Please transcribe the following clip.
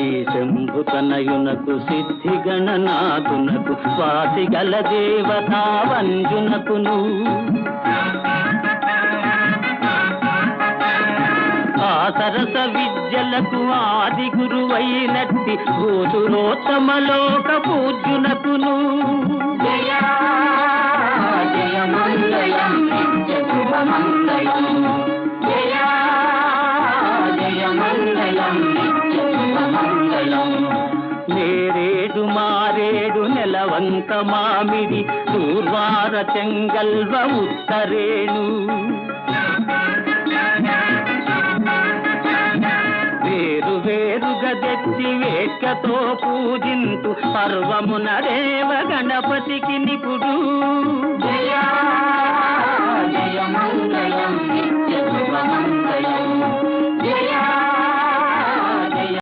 ఈ శంభుతనయునకు సిద్ధి గణనాథునకు వాసిగల దేవతా వంజునకును ఆ సరస విద్యలకు ఆది గురువైనట్టి భూసురోత్తమలోక పూజ్యునకును జయ జయ మంగళం నిత్య శుభమంగళం జయ జయ మంగళం నిత్య శుభమంగళం నేరేడు మారేడు నెలవంక మామిడి దూర్వార చెంగల్వ ఉత్తరేణు వేరు వేరుగా తెచ్చి వేట్కతో పూజింతు పర్వమున దేవ గణపతికి నిపుడు జయ జయ మంగళం